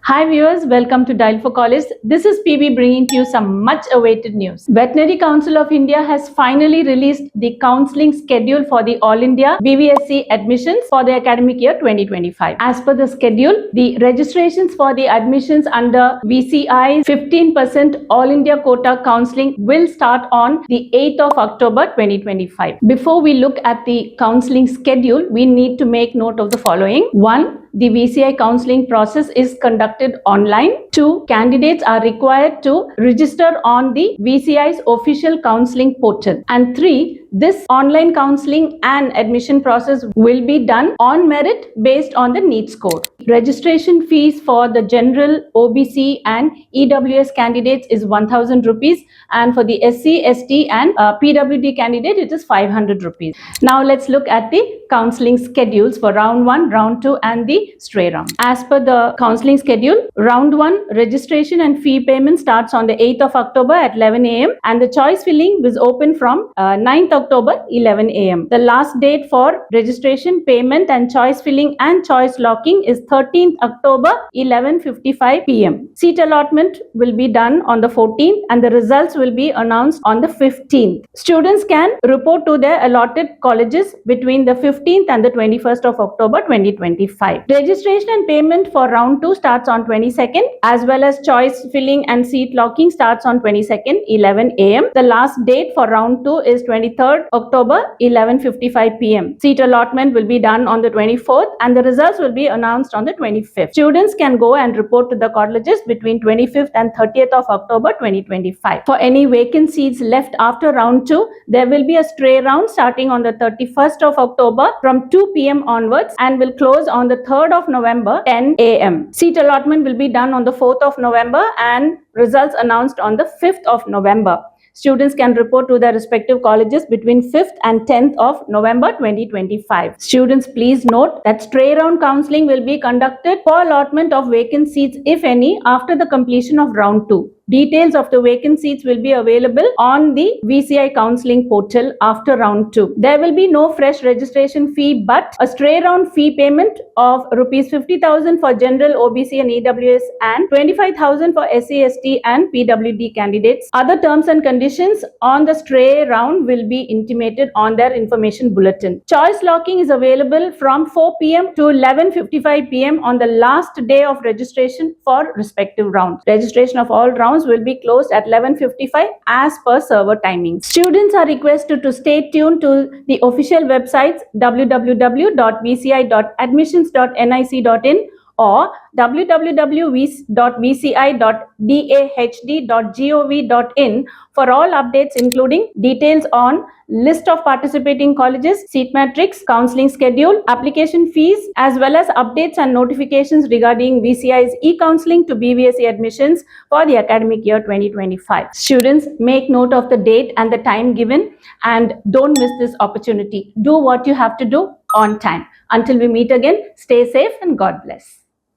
Hi viewers, welcome to Dial for College. This is PB bringing to you some much awaited news. Veterinary Council of India has finally released the counselling schedule for the All India B.V.Sc admissions for the academic year 2025. As per the schedule, the registrations for the admissions under VCI 15% All India Quota counselling will start on the 8th of October 2025. Before we look at the counselling schedule, we need to make note of the following. 1. The VCI counselling process is conducted online. 2. Candidates are required to register on the VCI's official counselling portal. And 3. This online counselling and admission process will be done on merit based on the NEET score. Registration fees for the general, OBC and EWS candidates is 1000 rupees, and for the SC, ST and PWD candidate it is 500 rupees. Now let's look at the counselling schedules for round 1, round 2 and the stray round. As per the counselling schedule, round 1 registration and fee payment starts on the 8th of October at 11 a.m. and the choice filling is open from 9th October 11 a.m. The last date for registration, payment and choice filling and choice locking is 13th October 11:55 p.m. Seat allotment will be done on the 14th and the results will be announced on the 15th. Students can report to their allotted colleges between the 15th and the 21st of October 2025. Registration and payment for round 2 starts on 22nd, as well as choice filling and seat locking starts on 22nd 11 a.m. The last date for round 2 is 23rd October 11:55 p.m. Seat allotment will be done on the 24th and the results will be announced on the 25th. Students can go and report to the colleges between 25th and 30th of October 2025. For any vacant seats left after round 2, there will be a stray round starting on the 31st of October from 2 p.m. onwards and will close on the 3rd of November 10 a.m. Seat allotment will be done on the 4th of November and results announced on the 5th of November. Students can report to their respective colleges between 5th and 10th of November 2025. Students, please note that stray round counselling will be conducted for allotment of vacant seats, if any, after the completion of round 2. Details of the vacant seats will be available on the VCI counselling portal after round 2. There will be no fresh registration fee but a stray round fee payment of rupees 50,000 for general, OBC and EWS and 25,000 for SC, ST and PWD candidates. Other terms and conditions on the stray round will be intimated on their information bulletin. Choice locking is available from 4 p.m. to 11:55 p.m. on the last day of registration for respective rounds. Registration of all rounds will be closed at 11:55 as per server timings. Students are requested to stay tuned to the official websites www.vci.admissions.nic.in or www.vci.dahd.gov.in for all updates including details on list of participating colleges, seat matrix, counselling schedule, application fees, as well as updates and notifications regarding VCI's e-counselling to B.V.Sc admissions for the academic year 2025. Students, make note of the date and the time given and don't miss this opportunity. Do what you have to do on time. Until we meet again, stay safe and God bless.